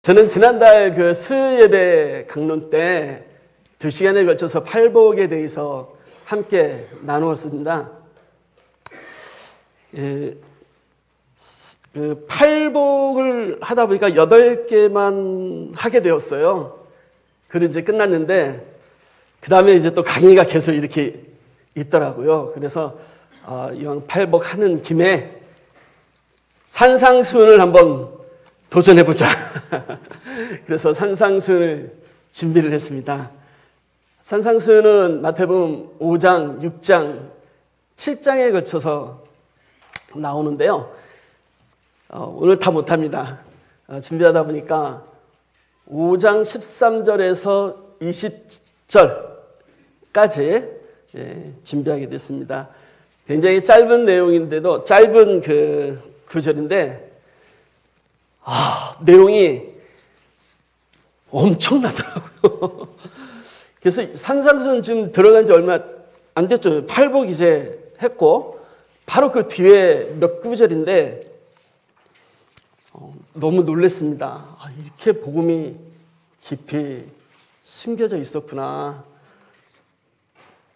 저는 지난달 그 수요예배 강론 때 2시간에 걸쳐서 팔복에 대해서 함께 나누었습니다. 그 팔복을 하다 보니까 8개만 하게 되었어요. 그리고 이제 끝났는데 그 다음에 이제 또 강의가 계속 이렇게 있더라고요. 그래서 이왕 팔복 하는 김에 산상수훈을 한번 도전해보자. 그래서 산상수훈을 준비를 했습니다. 산상수훈은 마태복음 5장, 6장, 7장에 거쳐서 나오는데요. 오늘 다 못합니다. 준비하다 보니까 5장 13절에서 20절까지 준비하게 됐습니다. 굉장히 짧은 내용인데도 짧은 그 구절인데 내용이 엄청나더라고요. 그래서 산상수훈 지금 들어간 지 얼마 안 됐죠. 팔복 이제 했고 바로 그 뒤에 몇 구절인데 너무 놀랐습니다. 이렇게 복음이 깊이 숨겨져 있었구나.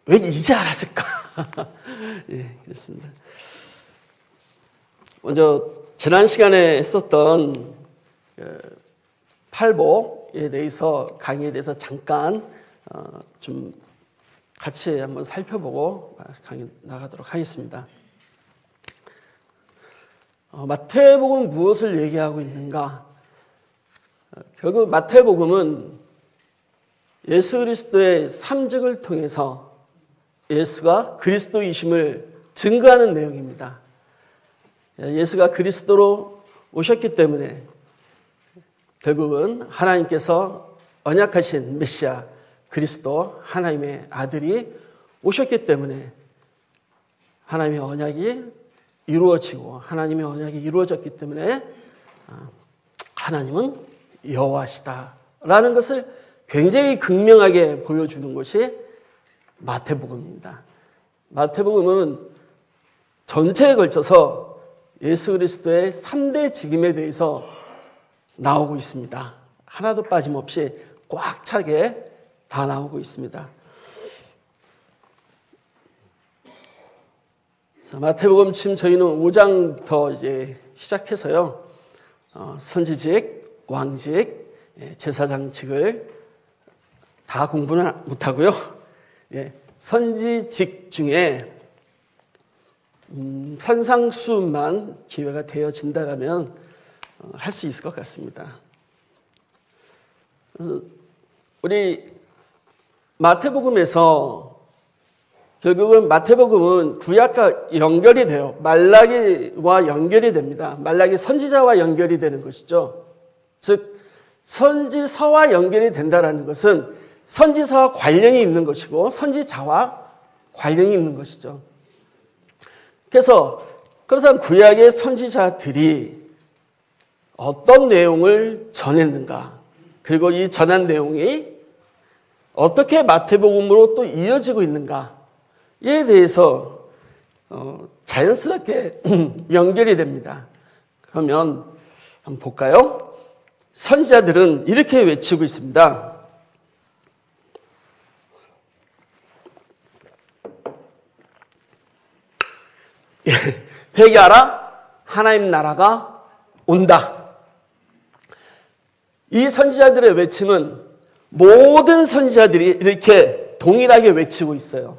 왜 이제 알았을까? 예, 그렇습니다. 먼저 지난 시간에 했었던 팔복에 대해서 강의에 대해서 잠깐 좀 같이 한번 살펴보고 강의 나가도록 하겠습니다. 마태복음은 무엇을 얘기하고 있는가? 결국 마태복음은 예수 그리스도의 삼직을 통해서 예수가 그리스도이심을 증거하는 내용입니다. 예수가 그리스도로 오셨기 때문에 결국은 하나님께서 언약하신 메시아 그리스도 하나님의 아들이 오셨기 때문에 하나님의 언약이 이루어지고 하나님의 언약이 이루어졌기 때문에 하나님은 여호와시다라는 것을 굉장히 극명하게 보여주는 것이 마태복음입니다. 마태복음은 전체에 걸쳐서 예수 그리스도의 3대 직임에 대해서 나오고 있습니다. 하나도 빠짐없이 꽉 차게 다 나오고 있습니다. 자, 마태복음 지금 저희는 5장부터 이제 시작해서요. 선지직, 왕직, 제사장직을 다 공부는 못하고요. 선지직 중에 산상수훈만 기회가 되어진다라면 할 수 있을 것 같습니다. 그래서 우리 마태복음에서 결국은 마태복음은 구약과 연결이 돼요. 말라기와 연결이 됩니다. 말라기 선지자와 연결이 되는 것이죠. 즉 선지서와 연결이 된다는 것은 선지서와 관련이 있는 것이고 선지자와 관련이 있는 것이죠. 그래서 그렇다면 구약의 선지자들이 어떤 내용을 전했는가, 그리고 이 전한 내용이 어떻게 마태복음으로 또 이어지고 있는가에 대해서 자연스럽게 연결이 됩니다. 그러면 한번 볼까요? 선지자들은 이렇게 외치고 있습니다. 회개하라, 하나님 나라가 온다. 이 선지자들의 외침은 모든 선지자들이 이렇게 동일하게 외치고 있어요.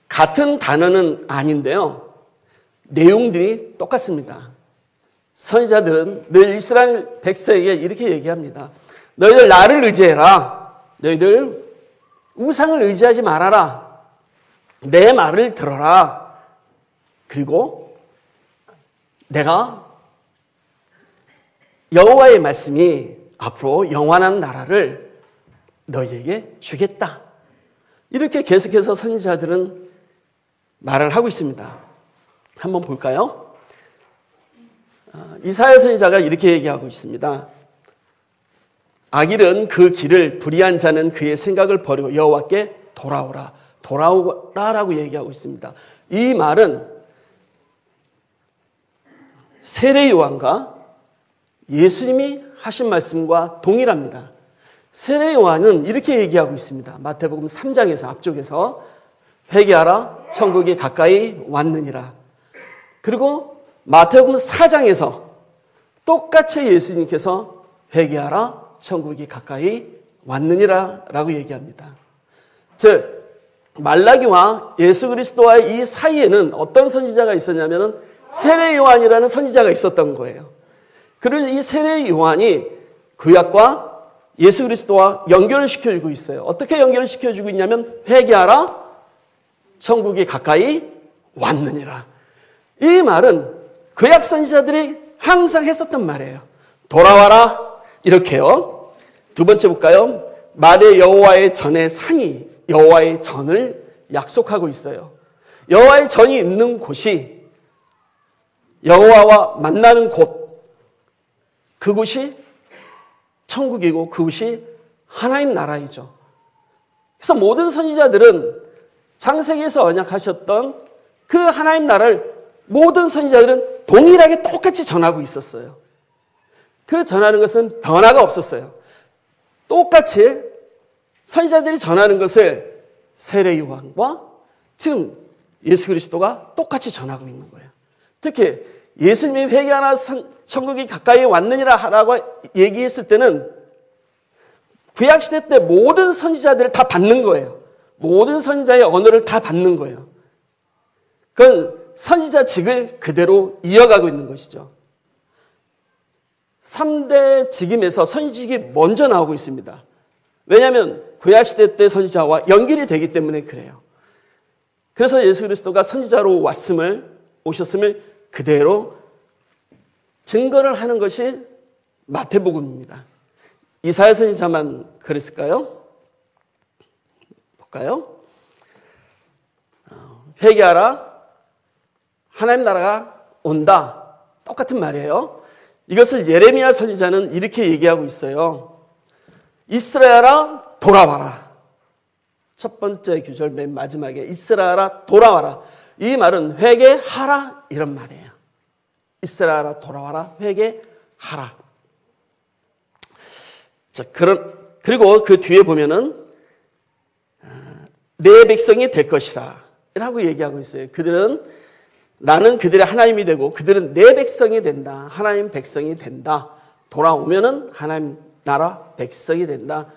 같은 단어는 아닌데요. 내용들이 똑같습니다. 선지자들은 늘 이스라엘 백성에게 이렇게 얘기합니다. 너희들 나를 의지해라. 너희들 우상을 의지하지 말아라. 내 말을 들어라. 그리고 내가 여호와의 말씀이 앞으로 영원한 나라를 너희에게 주겠다. 이렇게 계속해서 선지자들은 말을 하고 있습니다. 한번 볼까요? 이사야 선지자가 이렇게 얘기하고 있습니다. 악일은 그 길을, 불의한 자는 그의 생각을 버리고 여호와께 돌아오라. 돌아오라라고 얘기하고 있습니다. 이 말은 세례 요한과 예수님이 하신 말씀과 동일합니다. 세례 요한은 이렇게 얘기하고 있습니다. 마태복음 3장에서 앞쪽에서 회개하라 천국이 가까이 왔느니라. 그리고 마태복음 4장에서 똑같이 예수님께서 회개하라 천국이 가까이 왔느니라 라고 얘기합니다. 즉 말라기와 예수 그리스도와의 이 사이에는 어떤 선지자가 있었냐면 세례 요한이라는 선지자가 있었던 거예요. 그래서 이 세례 요한이 구약과 예수 그리스도와 연결을 시켜주고 있어요. 어떻게 연결을 시켜주고 있냐면 회개하라 천국이 가까이 왔느니라. 이 말은 구약 선지자들이 항상 했었던 말이에요. 돌아와라 이렇게요. 두 번째 볼까요? 말의 여호와의 전의 상이 여호와의 전을 약속하고 있어요. 여호와의 전이 있는 곳이 여호와와 만나는 곳, 그곳이 천국이고 그곳이 하나님 나라이죠. 그래서 모든 선지자들은 창세기에서 언약하셨던 그 하나님 나라를 모든 선지자들은 동일하게 똑같이 전하고 있었어요. 그 전하는 것은 변화가 없었어요. 똑같이 선지자들이 전하는 것을 세례 요한과 지금 예수 그리스도가 똑같이 전하고 있는 거예요. 특히 예수님이 회개하나 천국이 가까이 왔느니라 하라고 얘기했을 때는 구약시대 때 모든 선지자들을 다 받는 거예요. 모든 선지자의 언어를 다 받는 거예요. 그건 선지자직을 그대로 이어가고 있는 것이죠. 3대 직임에서 선지직이 먼저 나오고 있습니다. 왜냐하면 구약시대 때 선지자와 연결이 되기 때문에 그래요. 그래서 예수 그리스도가 선지자로 오셨음을 그대로 증거를 하는 것이 마태복음입니다. 이사야 선지자만 그랬을까요? 볼까요? 회개하라 하나님 나라가 온다. 똑같은 말이에요. 이것을 예레미야 선지자는 이렇게 얘기하고 있어요. 이스라엘아 돌아와라. 첫 번째 구절 맨 마지막에 이스라엘아 돌아와라. 이 말은 회개하라 이런 말이에요. 이스라엘아 돌아와라 회개하라. 자, 그리고 그 뒤에 보면은 내 백성이 될 것이라 라고 얘기하고 있어요. 나는 그들의 하나님이 되고 그들은 내 백성이 된다. 하나님 백성이 된다. 돌아오면은 하나님 나라 백성이 된다.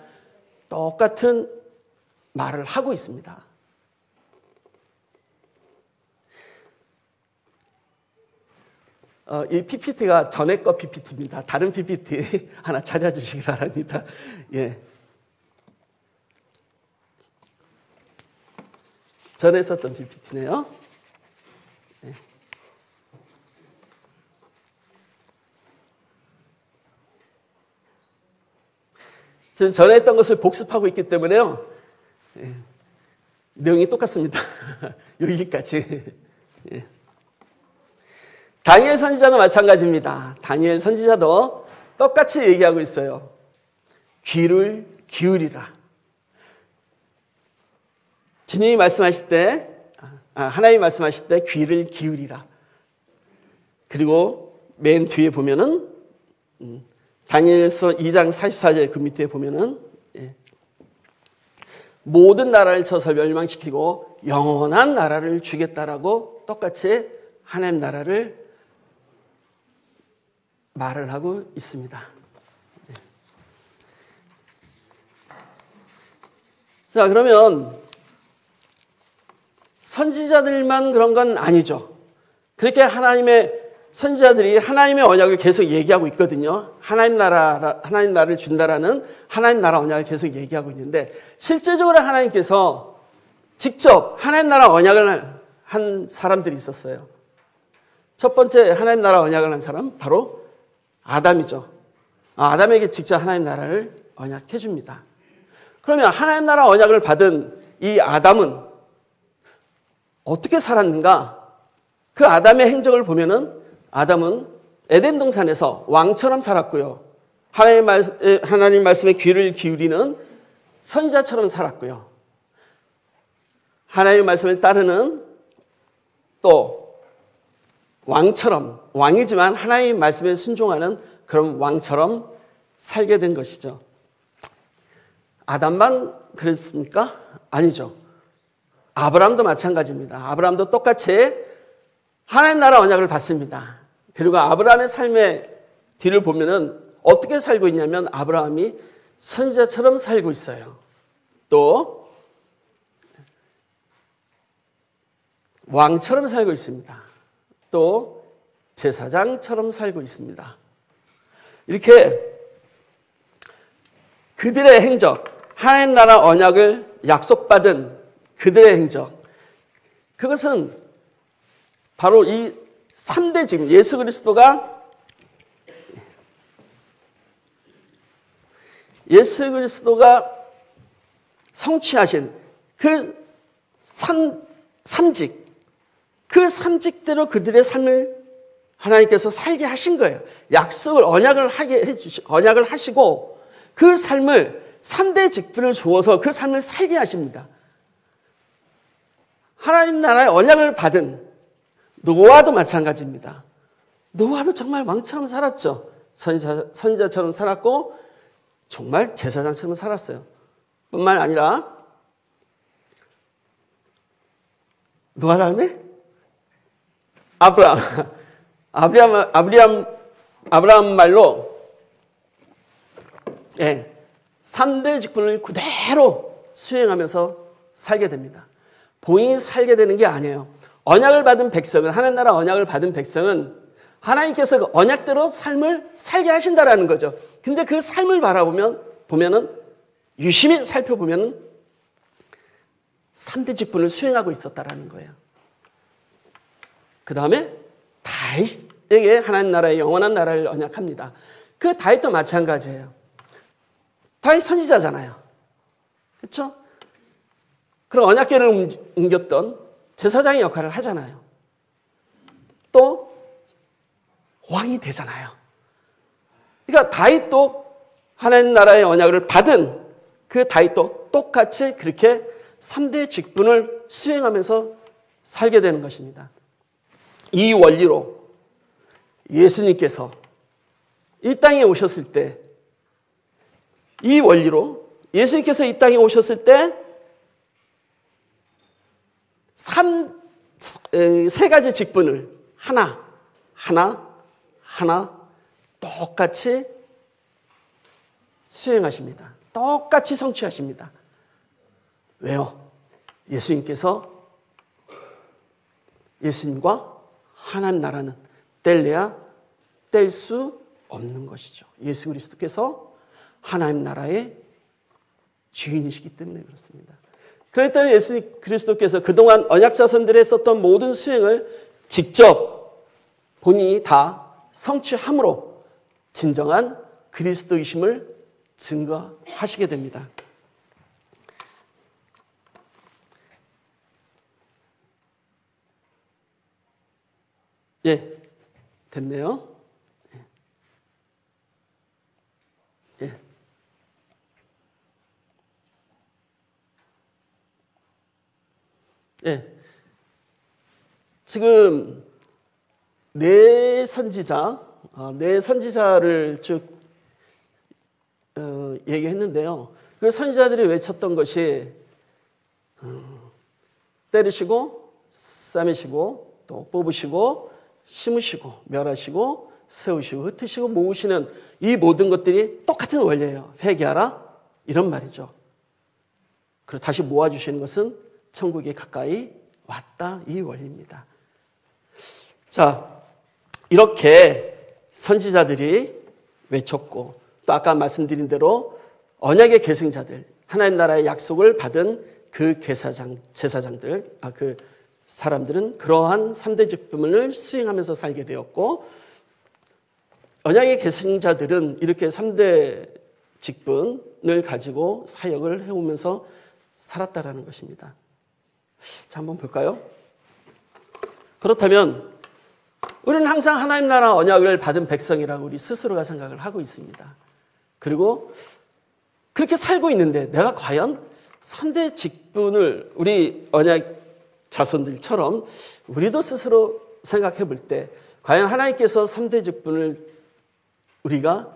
똑같은 말을 하고 있습니다. 이 PPT가 전에 거 PPT입니다. 다른 PPT 하나 찾아주시기 바랍니다. 예. 전에 썼던 PPT네요. 예. 저는 전에 했던 것을 복습하고 있기 때문에요. 예. 내용이 똑같습니다. 여기까지. 예. 다니엘 선지자도 마찬가지입니다. 다니엘 선지자도 똑같이 얘기하고 있어요. 귀를 기울이라. 주님이 말씀하실 때, 하나님이 말씀하실 때 귀를 기울이라. 그리고 맨 뒤에 보면은 다니엘서 2장 44절 그 밑에 보면은 모든 나라를 쳐서 멸망시키고 영원한 나라를 주겠다라고 똑같이 하나님 나라를 말을 하고 있습니다. 자, 그러면 선지자들만 그런 건 아니죠. 그렇게 하나님의 선지자들이 하나님의 언약을 계속 얘기하고 있거든요. 하나님 나라를 준다라는 하나님 나라 언약을 계속 얘기하고 있는데 실제적으로 하나님께서 직접 하나님 나라 언약을 한 사람들이 있었어요. 첫 번째 하나님 나라 언약을 한 사람 바로 아담이죠. 아담에게 직접 하나님 나라를 언약해 줍니다. 그러면 하나님 나라 언약을 받은 이 아담은 어떻게 살았는가? 그 아담의 행적을 보면은 아담은 에덴 동산에서 왕처럼 살았고요. 하나님 말씀에 귀를 기울이는 선지자처럼 살았고요. 하나님의 말씀을 따르는 또 왕처럼 왕이지만 하나님의 말씀에 순종하는 그럼 왕처럼 살게 된 것이죠. 아담만 그랬습니까? 아니죠. 아브라함도 마찬가지입니다. 아브라함도 똑같이 하나님 나라 언약을 받습니다. 그리고 아브라함의 삶의 뒤를 보면은 어떻게 살고 있냐면 아브라함이 선지자처럼 살고 있어요. 또 왕처럼 살고 있습니다. 또 제사장처럼 살고 있습니다. 이렇게 그들의 행적, 하나님 나라 언약을 약속받은 그들의 행적, 그것은 바로 이 3대 지금 예수 그리스도가 성취하신 그 삼직, 그 삼직대로 그들의 삶을 하나님께서 살게 하신 거예요. 약속을 언약을 하시고 그 삶을 3대 직분을 주어서 그 삶을 살게 하십니다. 하나님 나라의 언약을 받은 노아도 마찬가지입니다. 노아도 정말 왕처럼 살았죠. 선지자처럼 살았고 정말 제사장처럼 살았어요. 뿐만 아니라 노아 다음에 아브라함 말로 3대 직분을 그대로 수행하면서 살게 됩니다. 본인이 살게 되는 게 아니에요. 언약을 받은 백성은, 하나님 나라 언약을 받은 백성은 하나님께서 그 언약대로 삶을 살게 하신다라는 거죠. 근데 그 삶을 보면은 유심히 살펴보면은 3대 직분을 수행하고 있었다라는 거예요. 그 다음에 다윗에게 하나님 나라의 영원한 나라를 언약합니다. 그 다윗도 마찬가지예요. 다윗 선지자잖아요. 그렇죠? 그럼 언약궤를 옮겼던 제사장의 역할을 하잖아요. 또 왕이 되잖아요. 그러니까 다윗도 하나님 나라의 언약을 받은 그 다윗도 똑같이 그렇게 3대 직분을 수행하면서 살게 되는 것입니다. 이 원리로 예수님께서 이 땅에 오셨을 때, 세 가지 직분을 하나 똑같이 수행하십니다. 똑같이 성취하십니다. 왜요? 예수님과 하나님 나라는 뗄래야 뗄 수 없는 것이죠. 예수 그리스도께서 하나님 나라의 주인이시기 때문에 그렇습니다. 그랬더니 예수 그리스도께서 그동안 언약자손들이 했었던 모든 수행을 직접 본인이 다 성취함으로 진정한 그리스도이심을 증거하시게 됩니다. 예, 됐네요. 예. 예. 지금 네 선지자를 쭉 얘기했는데요. 그 선지자들이 외쳤던 것이 때리시고 싸매시고 또 뽑으시고 심으시고 멸하시고 세우시고 흩으시고 모으시는 이 모든 것들이 똑같은 원리예요. 회개하라 이런 말이죠. 그리고 다시 모아주시는 것은 천국에 가까이 왔다 이 원리입니다. 자, 이렇게 선지자들이 외쳤고 또 아까 말씀드린 대로 언약의 계승자들, 하나님 나라의 약속을 받은 그 제사장들, 그 사람들은 그러한 3대 직분을 수행하면서 살게 되었고, 언약의 계승자들은 이렇게 3대 직분을 가지고 사역을 해오면서 살았다라는 것입니다. 자, 한번 볼까요? 그렇다면 우리는 항상 하나님 나라 언약을 받은 백성이라고 우리 스스로가 생각을 하고 있습니다. 그리고 그렇게 살고 있는데 내가 과연 3대 직분을 우리 언약 자손들처럼 우리도 스스로 생각해 볼 때 과연 하나님께서 3대 직분을 우리가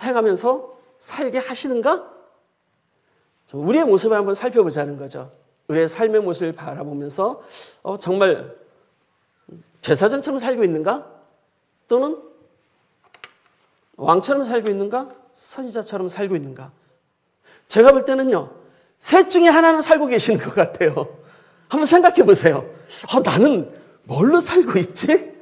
행하면서 살게 하시는가? 우리의 모습을 한번 살펴보자는 거죠. 우리의 삶의 모습을 바라보면서 정말 제사장처럼 살고 있는가? 또는 왕처럼 살고 있는가? 선지자처럼 살고 있는가? 제가 볼 때는요, 셋 중에 하나는 살고 계시는 것 같아요. 한번 생각해 보세요. 나는 뭘로 살고 있지?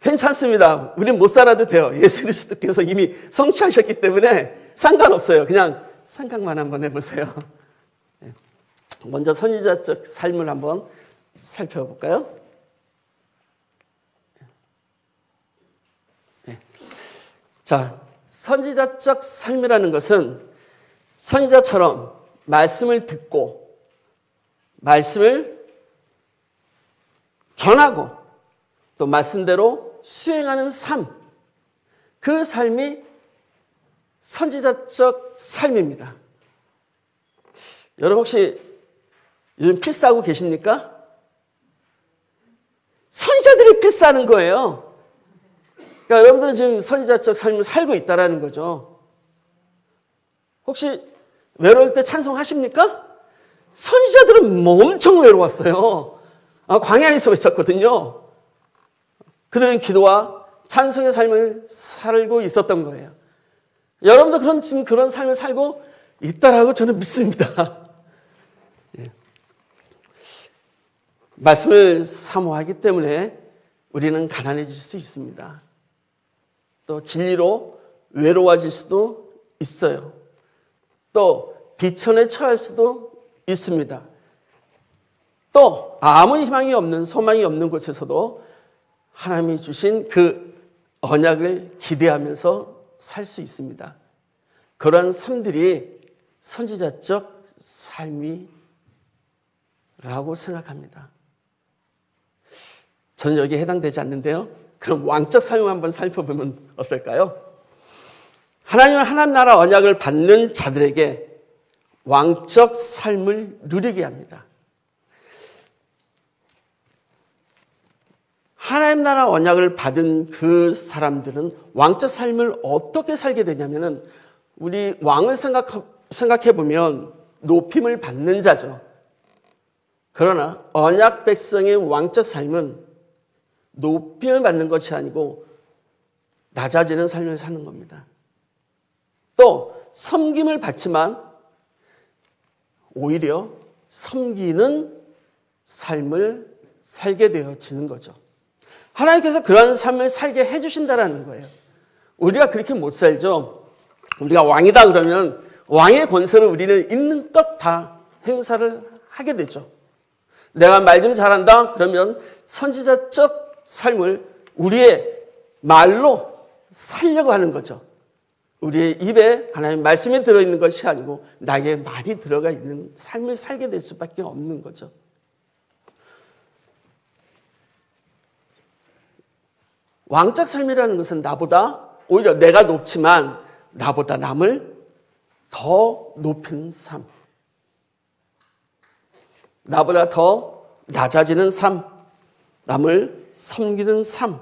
괜찮습니다. 우리는 못 살아도 돼요. 예수 그리스도께서 이미 성취하셨기 때문에 상관없어요. 그냥 생각만 한번 해보세요. 먼저 선지자적 삶을 한번 살펴볼까요? 자, 선지자적 삶이라는 것은 선지자처럼 말씀을 듣고 말씀을 전하고 또 말씀대로 수행하는 삶, 그 삶이 선지자적 삶입니다. 여러분 혹시 요즘 필사하고 계십니까? 선지자들이 필사하는 거예요. 그러니까 여러분들은 지금 선지자적 삶을 살고 있다는 거죠. 혹시 외로울 때 찬송하십니까? 선지자들은 엄청 외로웠어요. 광야에서 외쳤거든요. 그들은 기도와 찬송의 삶을 살고 있었던 거예요. 여러분도 지금 그런 삶을 살고 있다라고 저는 믿습니다. 말씀을 사모하기 때문에 우리는 가난해질 수 있습니다. 또 진리로 외로워질 수도 있어요. 또 비천에 처할 수도 있습니다. 또 아무 희망이 없는, 소망이 없는 곳에서도 하나님이 주신 그 언약을 기대하면서 살 수 있습니다. 그런 삶들이 선지자적 삶이라고 생각합니다. 저는 여기에 해당되지 않는데요. 그럼 왕적 삶을 한번 살펴보면 어떨까요? 하나님은 하나님 나라 언약을 받는 자들에게 왕적 삶을 누리게 합니다. 하나님 나라 언약을 받은 그 사람들은 왕적 삶을 어떻게 살게 되냐면은 우리 왕을 생각해 보면 높임을 받는 자죠. 그러나 언약 백성의 왕적 삶은 높임을 받는 것이 아니고 낮아지는 삶을 사는 겁니다. 또 섬김을 받지만 오히려 섬기는 삶을 살게 되어지는 거죠. 하나님께서 그런 삶을 살게 해주신다라는 거예요. 우리가 그렇게 못 살죠. 우리가 왕이다 그러면 왕의 권세를 우리는 있는 것 다 행사를 하게 되죠. 내가 말 좀 잘한다 그러면 선지자적 삶을 우리의 말로 살려고 하는 거죠. 우리의 입에 하나님의 말씀이 들어있는 것이 아니고 나의 말이 들어가 있는 삶을 살게 될 수밖에 없는 거죠. 왕적 삶이라는 것은 나보다 오히려 내가 높지만 나보다 남을 더 높이는 삶. 나보다 더 낮아지는 삶. 남을 섬기는 삶.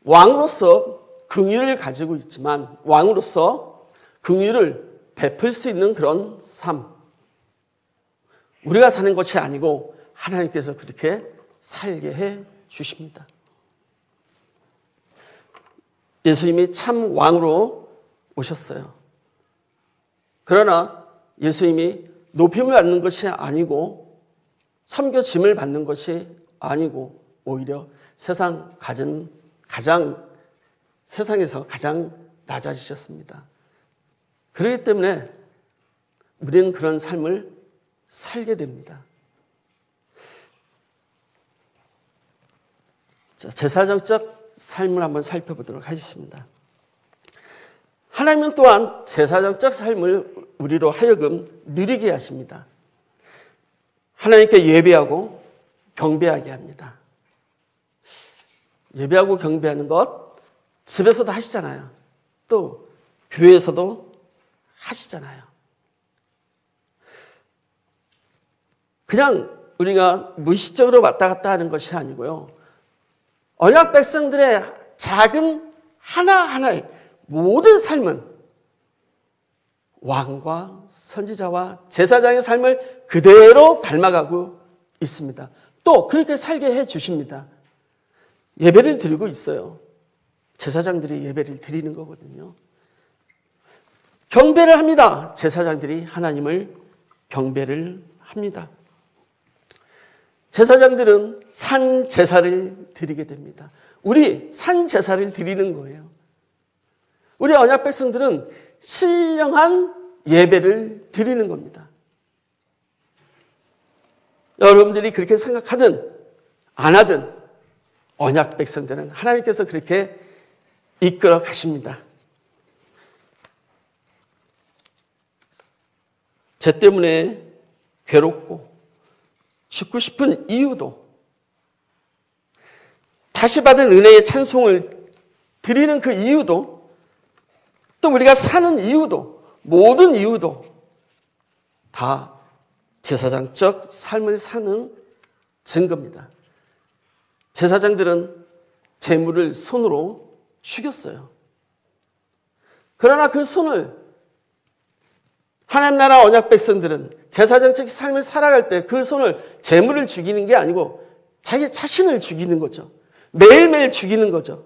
왕으로서 긍휼을 가지고 있지만 왕으로서 긍휼을 베풀 수 있는 그런 삶. 우리가 사는 것이 아니고 하나님께서 그렇게 살게 해 주십니다. 예수님이 참 왕으로 오셨어요. 그러나 예수님이 높임을 받는 것이 아니고 섬겨짐을 받는 것이 아니고 오히려 세상에서 가장 낮아지셨습니다. 그렇기 때문에 우리는 그런 삶을 살게 됩니다. 제사장적 삶을 한번 살펴보도록 하겠습니다. 하나님은 또한 제사장적 삶을 우리로 하여금 누리게 하십니다. 하나님께 예배하고 경배하게 합니다. 예배하고 경배하는 것 집에서도 하시잖아요. 또 교회에서도 하시잖아요. 그냥 우리가 무의식적으로 왔다 갔다 하는 것이 아니고요. 언약 백성들의 작은 하나하나의 모든 삶은 왕과 선지자와 제사장의 삶을 그대로 닮아가고 있습니다. 또 그렇게 살게 해 주십니다. 예배를 드리고 있어요. 제사장들이 예배를 드리는 거거든요. 경배를 합니다. 제사장들이 하나님을 경배를 합니다. 제사장들은 산 제사를 드리게 됩니다. 우리 산 제사를 드리는 거예요. 우리 언약 백성들은 신령한 예배를 드리는 겁니다. 여러분들이 그렇게 생각하든 안 하든 언약 백성들은 하나님께서 그렇게 이끌어 가십니다. 죄 때문에 괴롭고 죽고 싶은 이유도, 다시 받은 은혜의 찬송을 드리는 그 이유도, 또 우리가 사는 이유도, 모든 이유도 다 제사장적 삶을 사는 증거입니다. 제사장들은 제물을 손으로 죽였어요. 그러나 그 손을 하나님 나라 언약 백성들은 제사장적 삶을 살아갈 때 그 손을 제물을 죽이는 게 아니고 자기 자신을 죽이는 거죠. 매일매일 죽이는 거죠.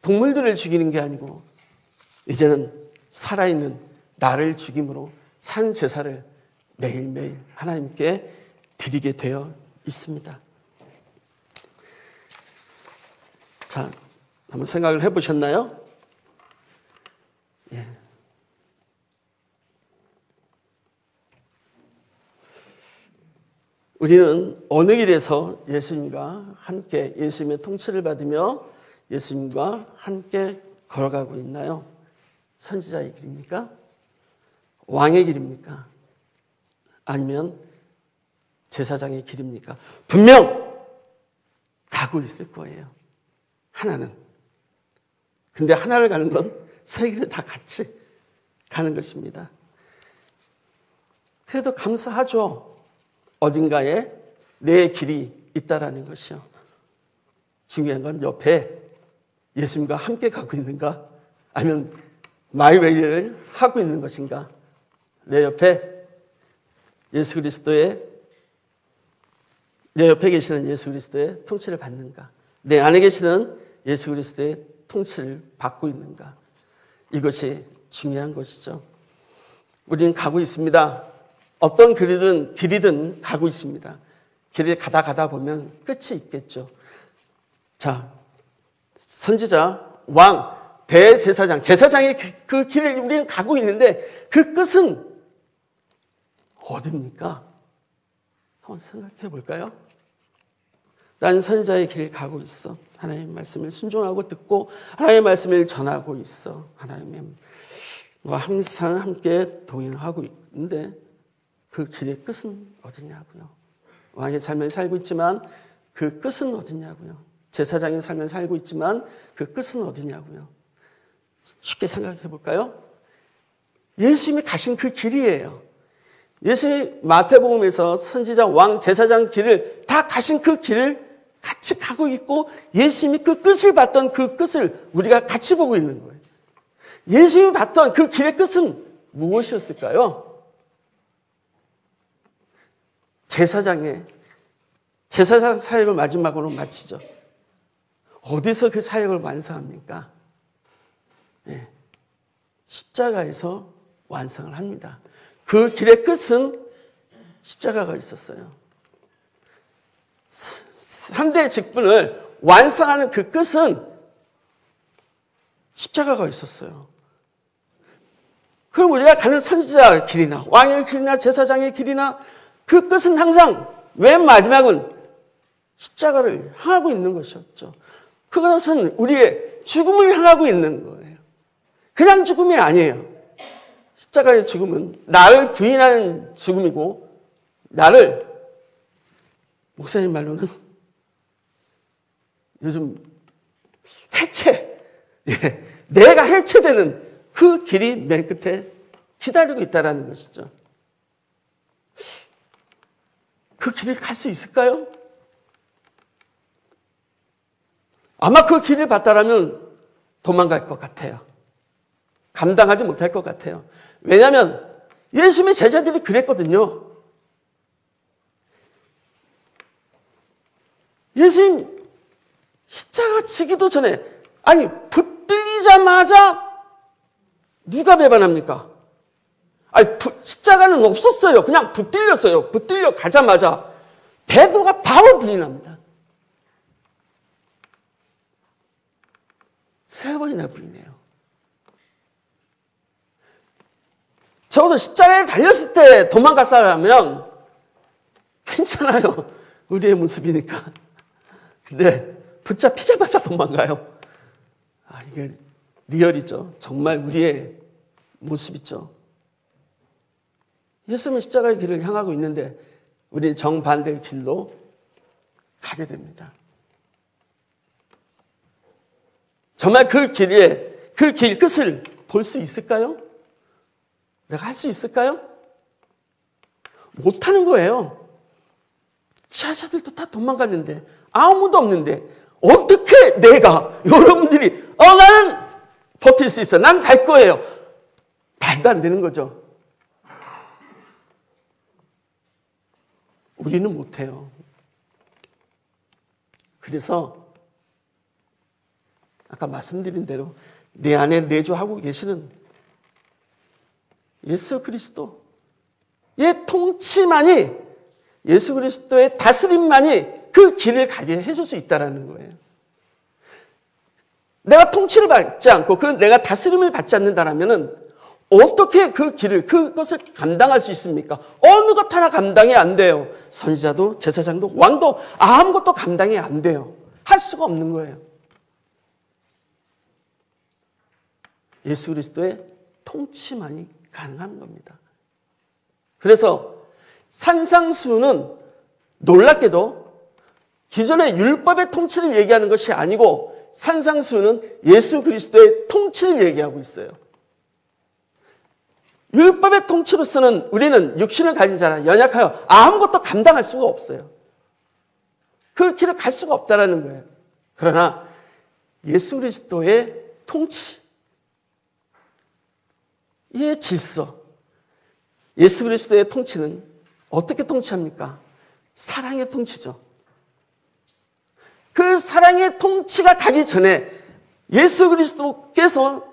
동물들을 죽이는 게 아니고 이제는 살아있는 나를 죽임으로 산 제사를 매일매일 하나님께 드리게 되어 있습니다. 자, 한번 생각을 해보셨나요? 예. 우리는 어느 길에서 예수님과 함께 예수님의 통치를 받으며 예수님과 함께 걸어가고 있나요? 선지자의 길입니까? 왕의 길입니까? 아니면 제사장의 길입니까? 분명 가고 있을 거예요. 하나는. 근데 하나를 가는 건 세 길을 다 같이 가는 것입니다. 그래도 감사하죠. 어딘가에 내 길이 있다라는 것이요. 중요한 건 옆에 예수님과 함께 가고 있는가? 아니면 마이웨이를 하고 있는 것인가? 내 옆에 예수 그리스도의, 내 옆에 계시는 예수 그리스도의 통치를 받는가? 내 안에 계시는 예수 그리스도의 통치를 받고 있는가? 이것이 중요한 것이죠. 우리는 가고 있습니다. 어떤 길이든 가고 있습니다. 길을 가다 보면 끝이 있겠죠. 자, 선지자, 왕, 대제사장, 제사장의 그 길을 우리는 가고 있는데 그 끝은 어딥니까? 한번 생각해 볼까요? 난 선지자의 길을 가고 있어. 하나님의 말씀을 순종하고 듣고 하나님의 말씀을 전하고 있어. 하나님과 항상 함께 동행하고 있는데 그 길의 끝은 어디냐고요. 왕의 삶을 살고 있지만 그 끝은 어디냐고요. 제사장의 삶을 살고 있지만 그 끝은 어디냐고요. 쉽게 생각해 볼까요? 예수님이 가신 그 길이에요. 예수님이 마태복음에서 선지자, 왕, 제사장 길을 다 가신 그 길을 같이 가고 있고 예수님이 그 끝을 봤던 그 끝을 우리가 같이 보고 있는 거예요. 예수님이 봤던 그 길의 끝은 무엇이었을까요? 제사장 사역을 마지막으로 마치죠. 어디서 그 사역을 완성합니까? 네, 십자가에서 완성을 합니다. 그 길의 끝은 십자가가 있었어요. 3대 직분을 완성하는 그 끝은 십자가가 있었어요. 그럼 우리가 가는 선지자 길이나 왕의 길이나 제사장의 길이나 그 끝은 항상 맨 마지막은 십자가를 향하고 있는 것이었죠. 그것은 우리의 죽음을 향하고 있는 거예요. 그냥 죽음이 아니에요. 십자가의 죽음은 나를 부인하는 죽음이고 나를, 목사님 말로는 요즘 해체, 내가 해체되는 그 길이 맨 끝에 기다리고 있다는 것이죠. 그 길을 갈 수 있을까요? 아마 그 길을 봤다라면 도망갈 것 같아요. 감당하지 못할 것 같아요. 왜냐하면 예수님의 제자들이 그랬거든요. 예수님 십자가 지기도 전에 아니 붙들리자마자 누가 배반합니까? 아니 십자가는 없었어요. 그냥 붙들렸어요. 붙들려 가자마자 베드로가 바로 부인합니다. 3번이나 부인해요. 적어도 십자가에 달렸을 때 도망갔다면 괜찮아요. 우리의 모습이니까. 근데 붙잡히자마자 도망가요. 이게 리얼이죠. 정말 우리의 모습이죠. 예수님은 십자가의 길을 향하고 있는데 우리는 정반대의 길로 가게 됩니다. 정말 그 길에 그 길 끝을 볼 수 있을까요? 내가 할 수 있을까요? 못하는 거예요. 지하자들도 다 도망갔는데 아무도 없는데 어떻게 내가 여러분들이 나는 버틸 수 있어. 난 갈 거예요. 말도 안 되는 거죠. 우리는 못해요. 그래서 아까 말씀드린 대로 내 안에 내주하고 계시는 예수 그리스도의 통치만이, 예수 그리스도의 다스림만이 그 길을 가게 해줄 수 있다는 거예요. 내가 통치를 받지 않고 내가 다스림을 받지 않는다면 어떻게 그 길을, 그것을 감당할 수 있습니까? 어느 것 하나 감당이 안 돼요. 선지자도 제사장도 왕도 아무것도 감당이 안 돼요. 할 수가 없는 거예요. 예수 그리스도의 통치만이 가능한 겁니다. 그래서 산상수훈은 놀랍게도 기존의 율법의 통치를 얘기하는 것이 아니고 산상수훈은 예수 그리스도의 통치를 얘기하고 있어요. 율법의 통치로서는 우리는 육신을 가진 자라 연약하여 아무것도 감당할 수가 없어요. 그 길을 갈 수가 없다는 거예요. 그러나 예수 그리스도의 통치, 이 질서, 예수 그리스도의 통치는 어떻게 통치합니까? 사랑의 통치죠. 그 사랑의 통치가 가기 전에 예수 그리스도께서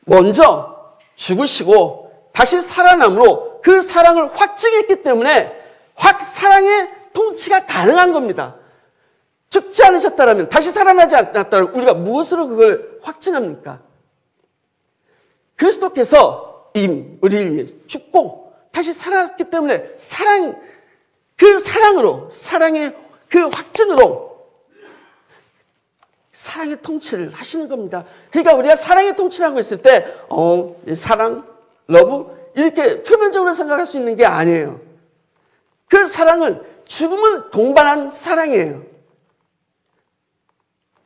먼저 죽으시고 다시 살아남으로 그 사랑을 확증했기 때문에 사랑의 통치가 가능한 겁니다. 죽지 않으셨다면, 다시 살아나지 않았다면 우리가 무엇으로 그걸 확증합니까? 그리스도께서 이미 우리를 위해 죽고 다시 살아났기 때문에 그 사랑으로, 사랑의 그 확증으로 사랑의 통치를 하시는 겁니다. 그러니까 우리가 사랑의 통치라고 했을 때 사랑, 러브 이렇게 표면적으로 생각할 수 있는 게 아니에요. 그 사랑은 죽음을 동반한 사랑이에요.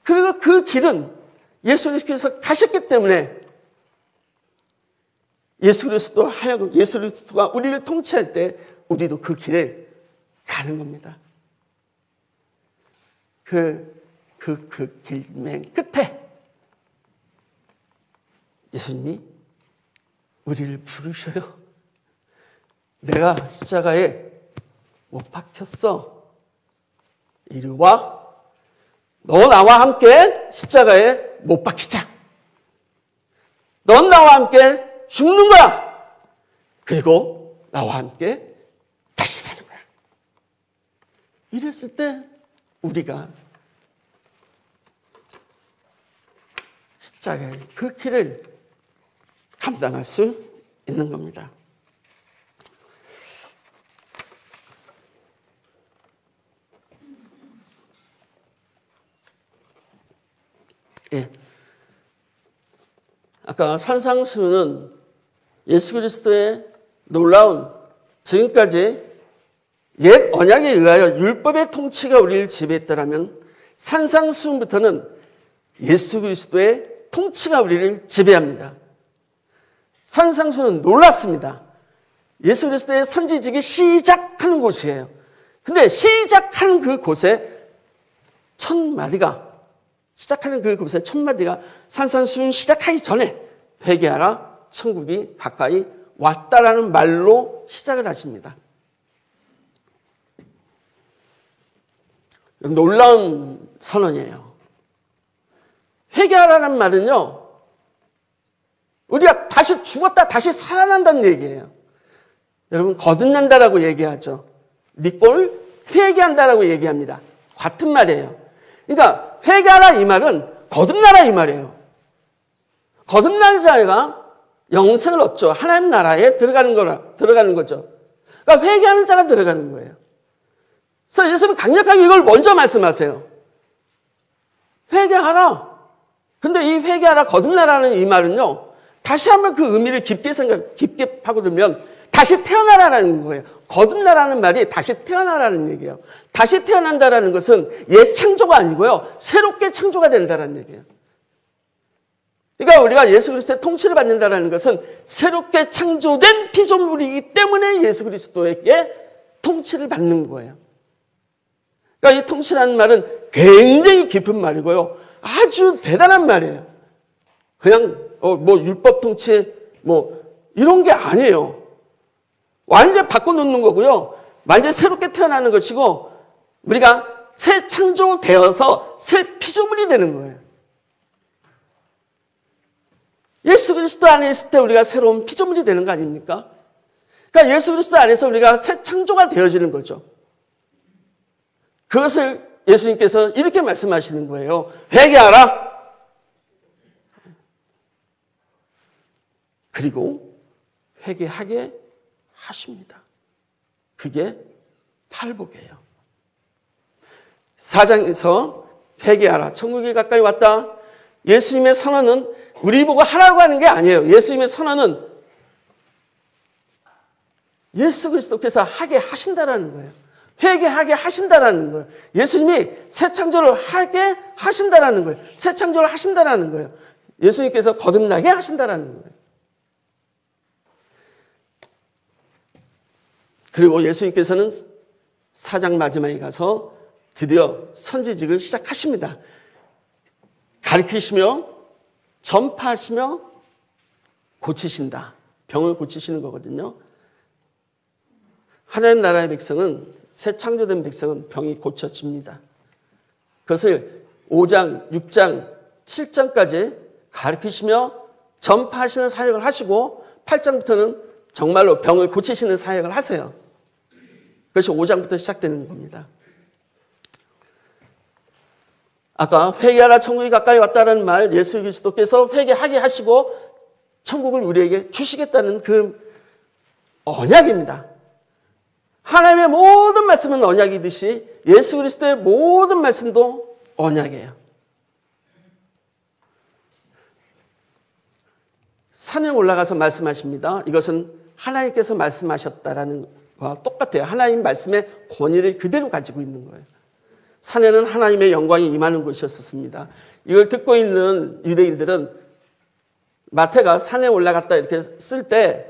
그리고 그 길은 예수님께서 가셨기 때문에 예수 그리스도가 우리를 통치할 때 우리도 그 길을 가는 겁니다. 그 길 맨 끝에 예수님이 우리를 부르셔요. 내가 십자가에 못 박혔어. 이리 와. 너 나와 함께 십자가에 못 박히자. 넌 나와 함께 죽는 거야. 그리고 나와 함께 다시 사는 거야. 이랬을 때 우리가 십자가의 그 길을 감당할 수 있는 겁니다. 예. 아까 산상수훈은 예수 그리스도의 놀라운 지금까지 옛 언약에 의하여 율법의 통치가 우리를 지배했다면 산상수훈부터는 예수 그리스도의 통치가 우리를 지배합니다. 산상수훈은 놀랍습니다. 예수 그리스도의 선지직이 시작하는 곳이에요. 근데 시작하는 그 곳에 1000마디가 시작하는 그곳의 첫 마디가 산상수훈 시작하기 전에 회개하라 천국이 가까이 왔다라는 말로 시작을 하십니다. 놀라운 선언이에요. 회개하라는 말은요, 우리가 다시 죽었다 다시 살아난다는 얘기예요. 여러분, 거듭난다라고 얘기하죠. 믿고를 회개한다라고 얘기합니다. 같은 말이에요. 그러니까 회개하라 이 말은 거듭나라 이 말이에요. 거듭나는 자가 영생을 얻죠. 하나님 나라에 들어가는 거죠. 그러니까 회개하는 자가 들어가는 거예요. 그래서 예수님은 강력하게 이걸 먼저 말씀하세요. 회개하라. 근데 이 회개하라, 거듭나라는 이 말은요, 다시 한번 그 의미를 깊게 파고들면 다시 태어나라는 거예요. 거듭나라는 말이 다시 태어나라는 얘기예요. 다시 태어난다라는 것은 옛 창조가 아니고요, 새롭게 창조가 된다라는 얘기예요. 그러니까 우리가 예수 그리스도의 통치를 받는다라는 것은 새롭게 창조된 피조물이기 때문에 예수 그리스도에게 통치를 받는 거예요. 그러니까 이 통치라는 말은 굉장히 깊은 말이고요, 아주 대단한 말이에요. 그냥 율법 통치 이런 게 아니에요. 완전히 바꿔놓는 거고요, 완전히 새롭게 태어나는 것이고, 우리가 새 창조되어서 새 피조물이 되는 거예요. 예수 그리스도 안에 있을 때 우리가 새로운 피조물이 되는 거 아닙니까? 그러니까 예수 그리스도 안에서 우리가 새 창조가 되어지는 거죠. 그것을 예수님께서 이렇게 말씀하시는 거예요. 회개하라. 그리고 회개하게 하십니다. 그게 팔복이에요. 4장에서 회개하라. 천국이 가까이 왔다. 예수님의 선언은 우리 보고 하라고 하는 게 아니에요. 예수님의 선언은 예수 그리스도께서 하게 하신다라는 거예요. 회개하게 하신다라는 거예요. 예수님이 새 창조를 하게 하신다라는 거예요. 새 창조를 하신다라는 거예요. 예수님께서 거듭나게 하신다라는 거예요. 그리고 예수님께서는 4장 마지막에 가서 드디어 선지직을 시작하십니다. 가르치시며 전파하시며 고치신다. 병을 고치시는 거거든요. 하나님 나라의 백성은, 새 창조된 백성은 병이 고쳐집니다. 그것을 5장, 6장, 7장까지 가르치시며 전파하시는 사역을 하시고 8장부터는 정말로 병을 고치시는 사역을 하세요. 그것이 5장부터 시작되는 겁니다. 아까 회개하라 천국이 가까이 왔다는 말, 예수 그리스도께서 회개하게 하시고 천국을 우리에게 주시겠다는 그 언약입니다. 하나님의 모든 말씀은 언약이듯이 예수 그리스도의 모든 말씀도 언약이에요. 산에 올라가서 말씀하십니다. 이것은 하나님께서 말씀하셨다라는 것과 똑같아요. 하나님 말씀의 권위를 그대로 가지고 있는 거예요. 산에는 하나님의 영광이 임하는 곳이었습니다. 이걸 듣고 있는 유대인들은 마태가 산에 올라갔다 이렇게 쓸 때,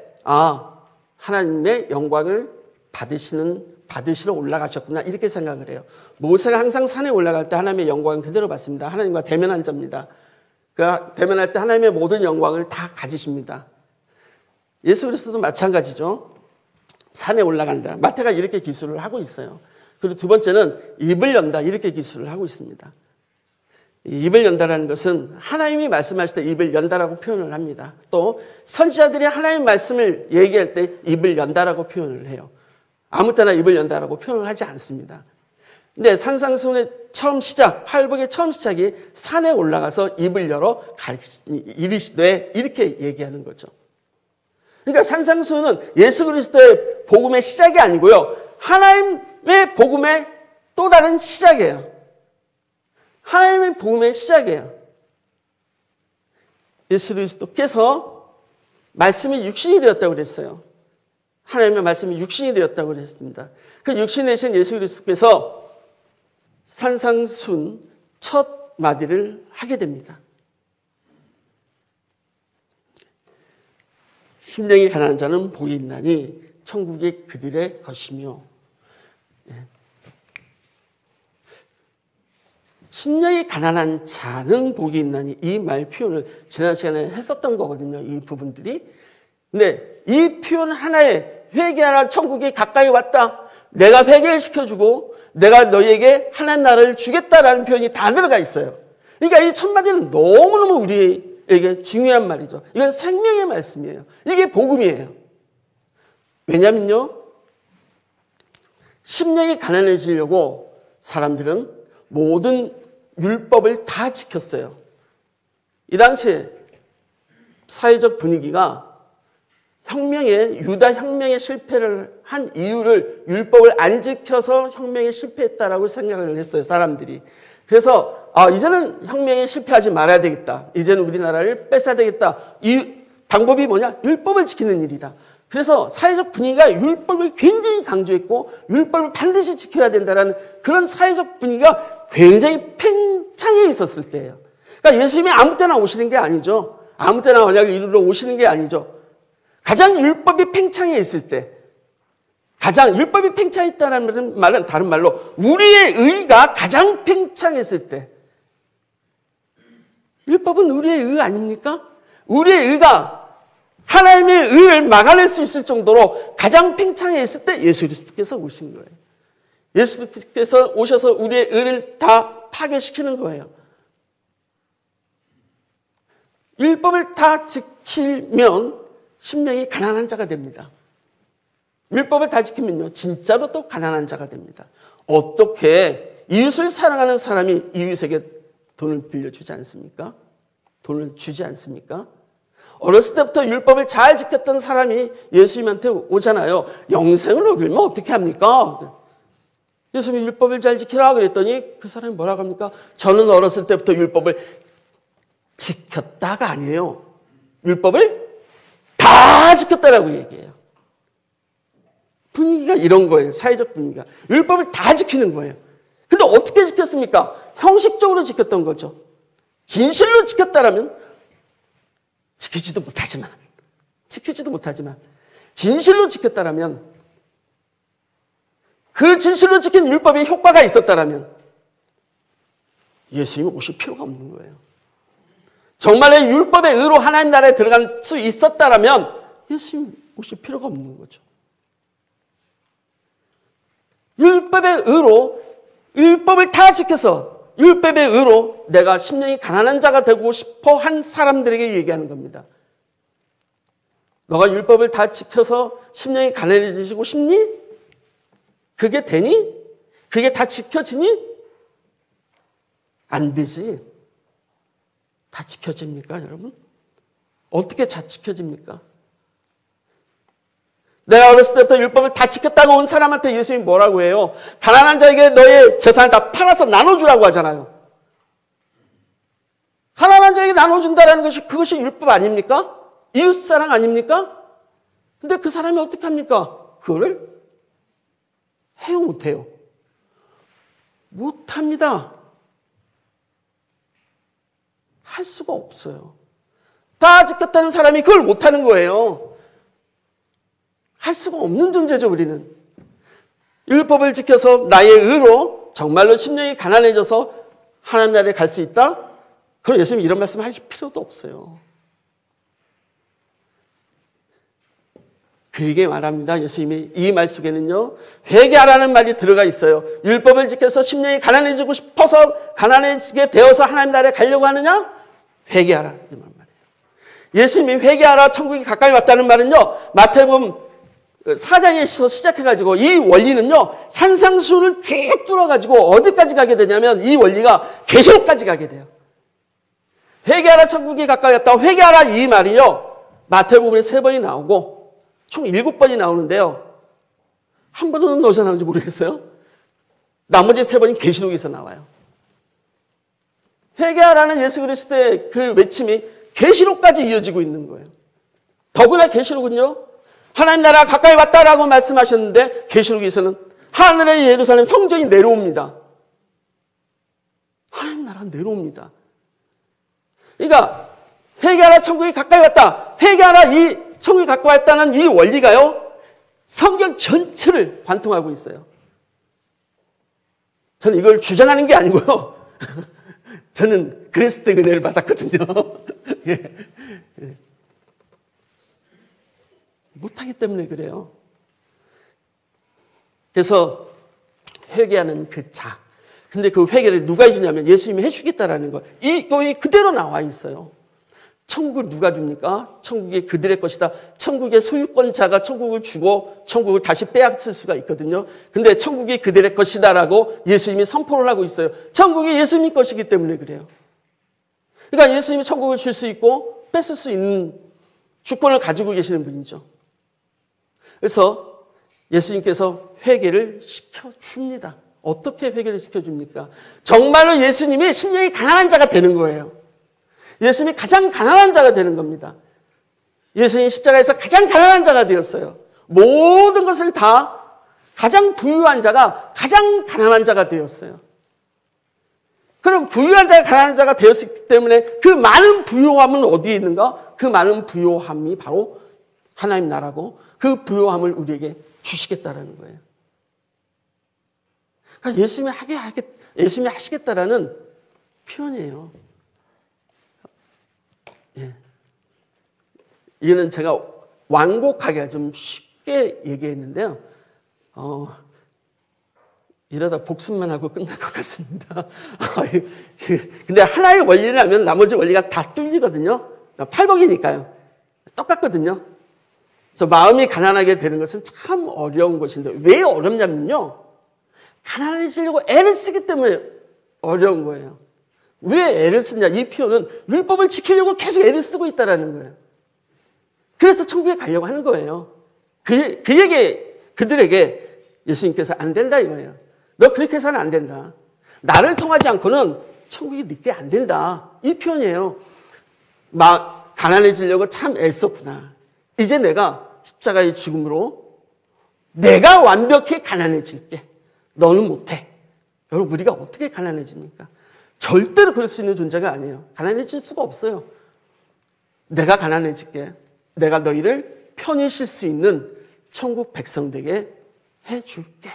하나님의 영광을 받으시러 올라가셨구나, 이렇게 생각을 해요. 모세가 항상 산에 올라갈 때 하나님의 영광을 그대로 받습니다. 하나님과 대면한 자입니다. 그러니까 대면할 때 하나님의 모든 영광을 다 가지십니다. 예수 그리스도도 마찬가지죠. 산에 올라간다. 마태가 이렇게 기술을 하고 있어요. 그리고 두 번째는 입을 연다, 이렇게 기술을 하고 있습니다. 입을 연다라는 것은 하나님이 말씀하실 때 입을 연다라고 표현을 합니다. 또 선지자들이 하나님 말씀을 얘기할 때 입을 연다라고 표현을 해요. 아무 때나 입을 연다라고 표현을 하지 않습니다. 근데 산상수훈의 처음 시작, 팔복의 처음 시작이 산에 올라가서 입을 열어 이르시되, 이렇게 얘기하는 거죠. 그러니까 산상수훈은 예수 그리스도의 복음의 시작이 아니고요, 하나님의 복음의 또 다른 시작이에요. 하나님의 복음의 시작이에요. 예수 그리스도께서 말씀이 육신이 되었다고 그랬어요. 하나님의 말씀이 육신이 되었다고 그랬습니다. 그 육신 되신 예수 그리스도께서 산상수훈 첫 마디를 하게 됩니다. 심령이 가난한 자는 복이 있나니 천국이 그들의 것이며. 심령이 가난한 자는 복이 있나니 이 말 표현을 지난 시간에 했었던 거거든요. 이 부분들이. 근데 이 표현 하나에 회개하라 천국이 가까이 왔다. 내가 회개를 시켜주고 내가 너희에게 하나님 나라를 주겠다라는 표현이 다 들어가 있어요. 그러니까 이 첫 마디는 너무너무 우리에게 중요한 말이죠. 이건 생명의 말씀이에요. 이게 복음이에요. 왜냐면요. 심령이 가난해지려고 사람들은 모든 율법을 다 지켰어요. 이 당시에 사회적 분위기가 유다 혁명의 실패를 한 이유를 율법을 안 지켜서 혁명에 실패했다라고 생각을 했어요, 사람들이. 그래서 이제는 혁명에 실패하지 말아야 되겠다. 이제는 우리나라를 뺏어야 되겠다. 이 방법이 뭐냐? 율법을 지키는 일이다. 그래서 사회적 분위기가 율법을 굉장히 강조했고 율법을 반드시 지켜야 된다는 그런 사회적 분위기가 굉장히 팽창해 있었을 때예요. 그러니까 예수님이 아무 때나 오시는 게 아니죠. 아무 때나 언약을 이루러 오시는 게 아니죠. 가장 율법이 팽창해 있을 때, 가장 율법이 팽창했다는 말은 다른 말로 우리의 의가 가장 팽창했을 때, 율법은 우리의 의 아닙니까? 우리의 의가 하나님의 의를 막아낼 수 있을 정도로 가장 팽창해 있을 때 예수 그리스도께서 오신 거예요. 예수 그리스도께서 오셔서 우리의 의를 다 파괴시키는 거예요. 율법을 다 지키면 심령이 가난한 자가 됩니다. 율법을 다 지키면요, 진짜로 또 가난한 자가 됩니다. 어떻게 이웃을 사랑하는 사람이 이웃에게 돈을 빌려주지 않습니까? 돈을 주지 않습니까? 어렸을 때부터 율법을 잘 지켰던 사람이 예수님한테 오잖아요. 영생을 얻으면 어떻게 합니까? 예수님이 율법을 잘 지키라 그랬더니 그 사람이 뭐라고 합니까? 저는 어렸을 때부터 율법을 지켰다가 아니에요. 율법을 다 지켰다라고 얘기해요. 분위기가 이런 거예요. 사회적 분위기가. 율법을 다 지키는 거예요. 근데 어떻게 지켰습니까? 형식적으로 지켰던 거죠. 진실로 지켰다라면 지키지도 못하지만 진실로 지켰다라면 그 진실로 지킨 율법에 효과가 있었다라면 예수님이 오실 필요가 없는 거예요. 정말로 율법의 의로 하나님 나라에 들어갈 수 있었다라면 예수님 오실 필요가 없는 거죠. 율법의 의로 율법을 다 지켜서 율법의 의로 내가 심령이 가난한 자가 되고 싶어 한 사람들에게 얘기하는 겁니다. 너가 율법을 다 지켜서 심령이 가난해지고 싶니? 그게 되니? 그게 다 지켜지니? 안 되지. 다 지켜집니까, 여러분? 어떻게 다 지켜집니까? 내가 어렸을 때부터 율법을 다 지켰다고 온 사람한테 예수님이 뭐라고 해요? 가난한 자에게 너의 재산을 다 팔아서 나눠주라고 하잖아요. 가난한 자에게 나눠준다는 것이 그것이 율법 아닙니까? 이웃사랑 아닙니까? 근데 그 사람이 어떻게 합니까? 그거를 해요, 못해요? 못합니다. 할 수가 없어요. 다 지켰다는 사람이 그걸 못하는 거예요. 할 수가 없는 존재죠, 우리는. 율법을 지켜서 나의 의로 정말로 심령이 가난해져서 하나님 나라에 갈 수 있다? 그럼 예수님이 이런 말씀 하실 필요도 없어요. 길게 말합니다. 예수님이 이 말 속에는요, 회개하라는 말이 들어가 있어요. 율법을 지켜서 심령이 가난해지고 싶어서 가난해지게 되어서 하나님 나라에 가려고 하느냐? 회개하라. 이 말이에요. 예수님이 회개하라, 천국이 가까이 왔다는 말은요, 마태복음 4장에서 시작해가지고 이 원리는요, 산상수훈을 쭉 뚫어가지고 어디까지 가게 되냐면 이 원리가 계시록까지 가게 돼요. 회개하라, 천국이 가까이 왔다. 회개하라 이 말이요, 마태복음에 3번이 나오고 총 7번이 나오는데요, 한 번은 어디서 나오는지 모르겠어요. 나머지 3번이 계시록에서 나와요. 회개하라는 예수 그리스도의 그 외침이 계시록까지 이어지고 있는 거예요. 더구나 계시록은요, 하나님 나라가 가까이 왔다라고 말씀하셨는데 계시록에서는 하늘의 예루살렘 성전이 내려옵니다. 하나님 나라가 내려옵니다. 그러니까 회개하라, 천국이 가까이 왔다. 회개하라, 이 천국이 가까이 왔다는 이 원리가요, 성경 전체를 관통하고 있어요. 저는 이걸 주장하는 게 아니고요, 저는 그랬을 때 은혜를 받았거든요. 예. 못하기 때문에 그래요. 그래서 회개하는 그 자. 근데 그 회개를 누가 해주냐면 예수님이 해주겠다라는 거예요. 이거 그대로 나와 있어요. 천국을 누가 줍니까? 천국이 그들의 것이다. 천국의 소유권자가 천국을 주고 천국을 다시 빼앗을 수가 있거든요. 근데 천국이 그들의 것이다라고 예수님이 선포를 하고 있어요. 천국이 예수님 것이기 때문에 그래요. 그러니까 예수님이 천국을 줄 수 있고 뺏을 수 있는 주권을 가지고 계시는 분이죠. 그래서 예수님께서 회개를 시켜줍니다. 어떻게 회개를 시켜줍니까? 정말로 예수님이 심령이 가난한 자가 되는 거예요. 예수님이 가장 가난한 자가 되는 겁니다. 예수님이 십자가에서 가장 가난한 자가 되었어요. 모든 것을 다 가장 부유한 자가 가장 가난한 자가 되었어요. 그럼 부유한 자가 가난한 자가 되었기 때문에 그 많은 부요함은 어디에 있는가? 그 많은 부요함이 바로 하나님 나라고 그 부요함을 우리에게 주시겠다라는 거예요. 그러니까 예수님이 하시겠다라는 표현이에요. 예. 이거는 제가 완곡하게 좀 쉽게 얘기했는데요. 이러다 복습만 하고 끝날 것 같습니다. 근데 하나의 원리를 하면 나머지 원리가 다 뚫리거든요. 팔복이니까요. 똑같거든요. 그래서 마음이 가난하게 되는 것은 참 어려운 것인데 왜 어렵냐면요. 가난해지려고 애를 쓰기 때문에 어려운 거예요. 왜 애를 쓰냐? 이 표현은 율법을 지키려고 계속 애를 쓰고 있다는 거예요. 그래서 천국에 가려고 하는 거예요. 그들에게 예수님께서 안 된다 이거예요. 너 그렇게 해서는 안 된다. 나를 통하지 않고는 천국이 늦게 안 된다. 이 표현이에요. 막 가난해지려고 참 애썼구나. 이제 내가 십자가의 죽음으로 내가 완벽히 가난해질게. 너는 못해. 여러분 우리가 어떻게 가난해집니까? 절대로 그럴 수 있는 존재가 아니에요. 가난해질 수가 없어요. 내가 가난해질게. 내가 너희를 편히 쉴 수 있는 천국 백성 되게 해줄게.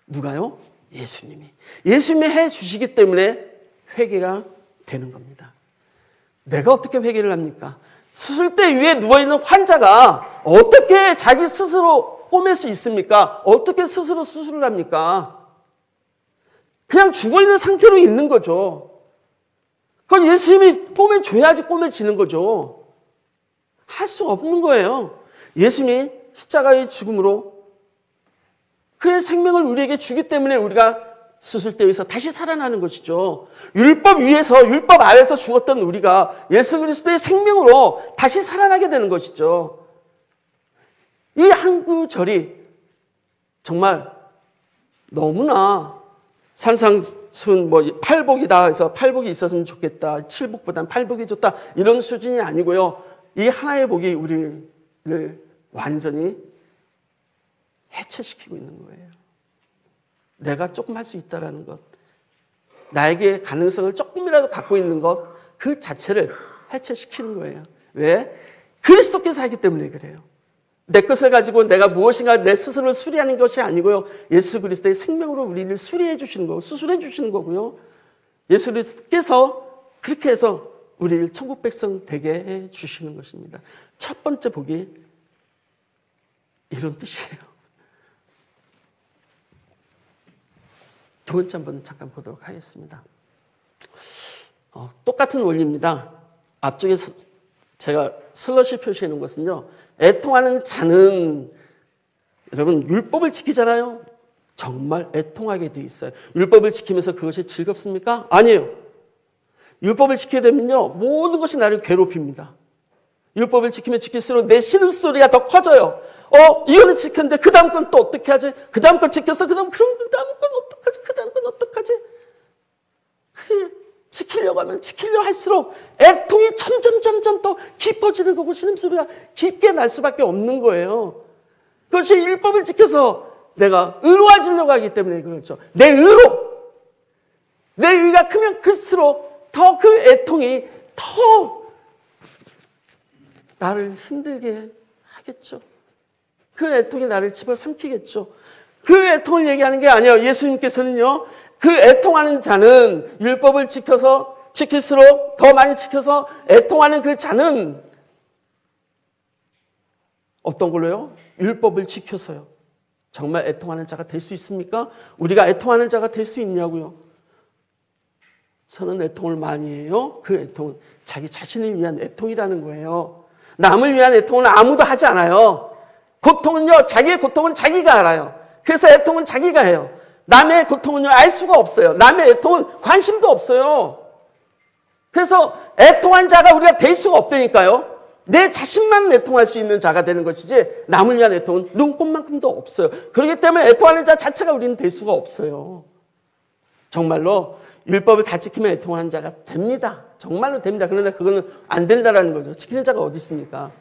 누가요? 예수님이. 예수님이 해주시기 때문에 회개가 되는 겁니다. 내가 어떻게 회개를 합니까? 수술대 위에 누워있는 환자가 어떻게 자기 스스로 꼬맬 수 있습니까? 어떻게 스스로 수술을 합니까? 그냥 죽어있는 상태로 있는 거죠. 그건 예수님이 꼬매줘야지 꼬매지는 거죠. 할 수 없는 거예요. 예수님이 십자가의 죽음으로 그의 생명을 우리에게 주기 때문에 우리가 수술대에서 다시 살아나는 것이죠. 율법 위에서 율법 아래에서 죽었던 우리가 예수 그리스도의 생명으로 다시 살아나게 되는 것이죠. 이 한 구절이 정말 너무나 산상순 팔복이다 해서 팔복이 있었으면 좋겠다. 칠복보단 팔복이 좋다. 이런 수준이 아니고요. 이 하나의 복이 우리를 완전히 해체시키고 있는 거예요. 내가 조금 할 수 있다라는 것, 나에게 가능성을 조금이라도 갖고 있는 것, 그 자체를 해체시키는 거예요. 왜? 그리스도께서 하기 때문에 그래요. 내 것을 가지고 내가 무엇인가 내 스스로를 수리하는 것이 아니고요. 예수 그리스도의 생명으로 우리를 수리해 주시는 거고 수술해 주시는 거고요. 예수 그리스도께서 그렇게 해서 우리를 천국 백성 되게 해 주시는 것입니다. 첫 번째 복이 이런 뜻이에요. 두 번째 한번 잠깐 보도록 하겠습니다. 똑같은 원리입니다. 앞쪽에 제가 슬러시 표시해 놓은 것은요. 애통하는 자는 여러분 율법을 지키잖아요. 정말 애통하게 돼 있어요. 율법을 지키면서 그것이 즐겁습니까? 아니에요. 율법을 지키게 되면요. 모든 것이 나를 괴롭힙니다. 율법을 지키면 지킬수록 내 신음소리가 더 커져요. 이거는 지켰는데 그 다음 건 또 어떻게 하지? 그 다음 건 지켰어. 그럼 그 다음 건 어떡하지? 그 다음 건 어떡하지? 지키려고 하면 지키려 할수록 애통이 점점 더 깊어지는 거고 신음소리가 깊게 날 수밖에 없는 거예요. 그것이 율법을 지켜서 내가 의로워지려고 하기 때문에 그렇죠. 내 의가 크면 클수록 더 그 애통이 더 나를 힘들게 하겠죠. 그 애통이 나를 집어삼키겠죠. 그 애통을 얘기하는 게 아니에요. 예수님께서는요. 그 애통하는 자는 율법을 지킬수록 더 많이 지켜서 애통하는 그 자는 어떤 걸로요? 율법을 지켜서요. 정말 애통하는 자가 될 수 있습니까? 우리가 애통하는 자가 될 수 있냐고요? 저는 애통을 많이 해요. 그 애통은 자기 자신을 위한 애통이라는 거예요. 남을 위한 애통은 아무도 하지 않아요. 고통은요, 자기의 고통은 자기가 알아요. 그래서 애통은 자기가 해요. 남의 고통은요, 알 수가 없어요. 남의 애통은 관심도 없어요. 그래서 애통한 자가 우리가 될 수가 없다니까요. 내 자신만 애통할 수 있는 자가 되는 것이지 남을 위한 애통은 눈꼽만큼도 없어요. 그렇기 때문에 애통하는 자 자체가 우리는 될 수가 없어요. 정말로 율법을 다 지키면 애통하는 자가 됩니다. 정말로 됩니다. 그런데 그거는 안 된다라는 거죠. 지키는 자가 어디 있습니까?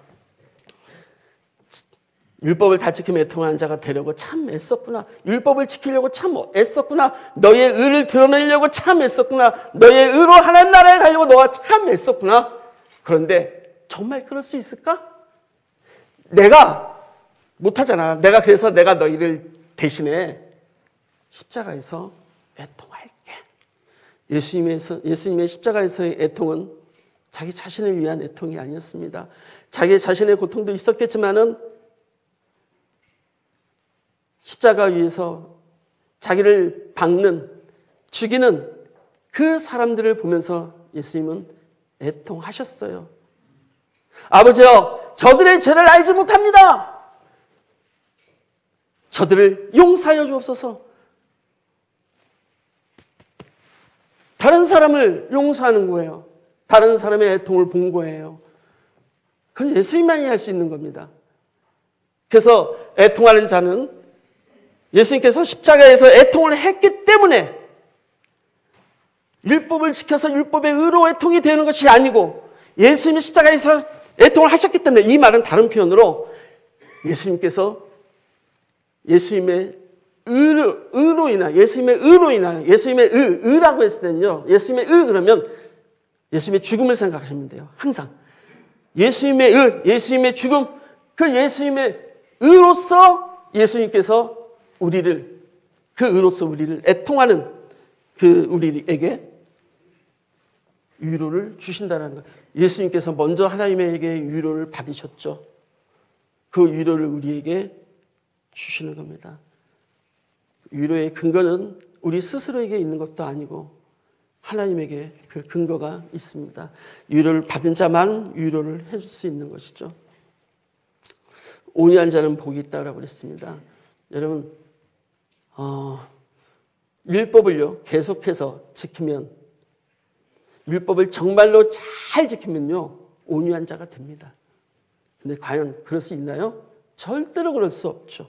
율법을 다 지키면 애통하는 자가 되려고 참 애썼구나. 율법을 지키려고 참 애썼구나. 너의 의를 드러내려고 참 애썼구나. 너의 의로 하나님 나라에 가려고 너가 참 애썼구나. 그런데 정말 그럴 수 있을까? 내가 못하잖아. 그래서 내가 너희를 대신에 십자가에서 애통할게. 예수님의 십자가에서의 애통은 자기 자신을 위한 애통이 아니었습니다. 자기 자신의 고통도 있었겠지만은 십자가 위에서 자기를 박는, 죽이는 그 사람들을 보면서 예수님은 애통하셨어요. 아버지여, 저들의 죄를 알지 못합니다. 저들을 용서하여 주옵소서. 다른 사람을 용서하는 거예요. 다른 사람의 애통을 본 거예요. 그건 예수님만이 할 수 있는 겁니다. 그래서 애통하는 자는 예수님께서 십자가에서 애통을 했기 때문에 율법을 지켜서 율법의 의로 애통이 되는 것이 아니고 예수님이 십자가에서 애통을 하셨기 때문에, 이 말은 다른 표현으로 예수님께서 예수님의 의로 인하여, 예수님의 의라고 했을 때는요, 예수님의 그러면 예수님의 죽음을 생각하시면 돼요. 항상. 예수님의 죽음, 그 예수님의 의로서 예수님께서 그 의로서 우리를 애통하는 우리에게 위로를 주신다는 거예요. 예수님께서 먼저 하나님에게 위로를 받으셨죠. 그 위로를 우리에게 주시는 겁니다. 위로의 근거는 우리 스스로에게 있는 것도 아니고 하나님에게 그 근거가 있습니다. 위로를 받은 자만 위로를 해줄 수 있는 것이죠. 온유한 자는 복이 있다고 그랬습니다. 여러분, 율법을요 계속해서 지키면, 율법을 정말로 잘 지키면요 온유한 자가 됩니다. 근데 과연 그럴 수 있나요? 절대로 그럴 수 없죠.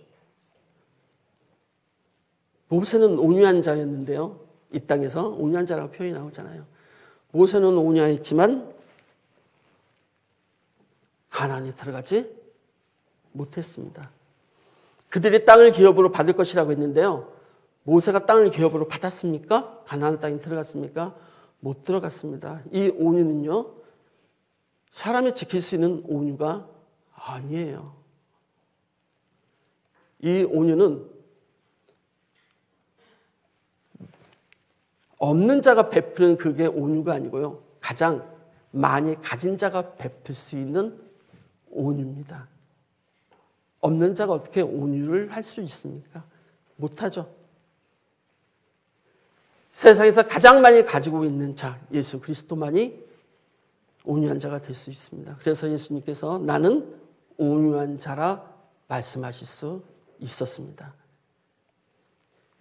모세는 온유한 자였는데요, 이 땅에서 온유한 자라고 표현이 나오잖아요. 모세는 온유했지만 가나안에 들어가지 못했습니다. 그들이 땅을 기업으로 받을 것이라고 했는데요, 모세가 땅을 기업으로 받았습니까? 가나안 땅에 들어갔습니까? 못 들어갔습니다. 이 온유는요, 사람이 지킬 수 있는 온유가 아니에요. 이 온유는 없는 자가 베푸는 그게 온유가 아니고요, 가장 많이 가진 자가 베풀 수 있는 온유입니다. 없는 자가 어떻게 온유를 할 수 있습니까? 못하죠. 세상에서 가장 많이 가지고 있는 자, 예수 그리스도만이 온유한 자가 될 수 있습니다. 그래서 예수님께서 나는 온유한 자라 말씀하실 수 있었습니다.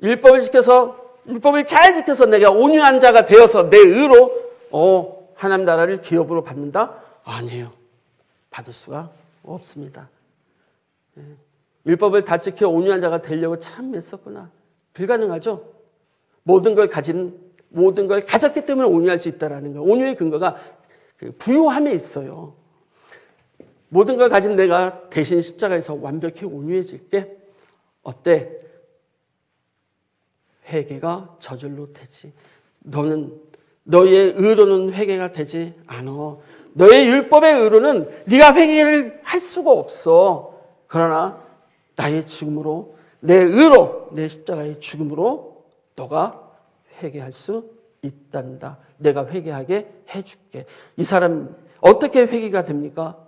율법을 잘 지켜서 내가 온유한 자가 되어서 내 의로 하나님 나라를 기업으로 받는다? 아니에요. 받을 수가 없습니다. 율법을 다 지켜 온유한 자가 되려고 참 애썼구나. 불가능하죠. 모든 걸 가졌기 때문에 온유할 수 있다는 거예요. 온유의 근거가 부요함에 있어요. 모든 걸 가진 내가 대신 십자가에서 완벽히 온유해질게. 어때? 회개가 저절로 되지. 너의 의로는 회개가 되지 않아. 너의 율법의 의로는 네가 회개를 할 수가 없어. 그러나 나의 죽음으로, 내 의로, 내 십자가의 죽음으로 너가 회개할 수 있단다. 내가 회개하게 해줄게. 이 사람 어떻게 회개가 됩니까?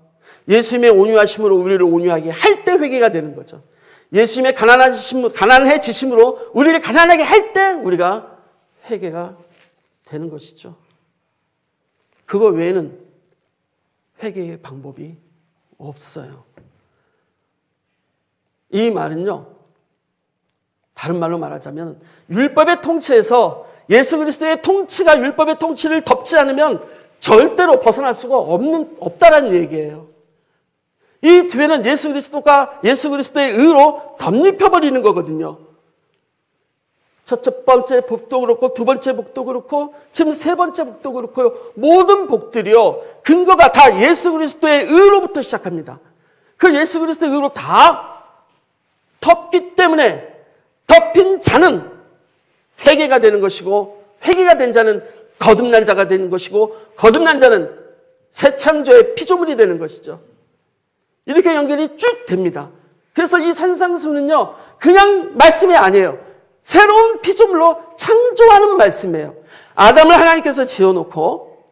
예수님의 온유하심으로 우리를 온유하게 할 때 회개가 되는 거죠. 예수님의 가난해지심으로 우리를 가난하게 할 때 우리가 회개가 되는 것이죠. 그거 외에는 회개의 방법이 없어요. 이 말은요, 다른 말로 말하자면 율법의 통치에서 예수 그리스도의 통치가 율법의 통치를 덮지 않으면 절대로 벗어날 수가 없다라는 얘기예요. 이 뒤에는 예수 그리스도의 의로 덧입혀버리는 거거든요. 첫 번째 복도 그렇고 두 번째 복도 그렇고 지금 세 번째 복도 그렇고요. 모든 복들이요. 근거가 다 예수 그리스도의 의로부터 시작합니다. 그 예수 그리스도의 의로 다 덮기 때문에 덮인 자는 회개가 되는 것이고 회개가 된 자는 거듭난 자가 되는 것이고 거듭난 자는 새 창조의 피조물이 되는 것이죠. 이렇게 연결이 쭉 됩니다. 그래서 이 산상수는요, 그냥 말씀이 아니에요. 새로운 피조물로 창조하는 말씀이에요. 아담을 하나님께서 지어놓고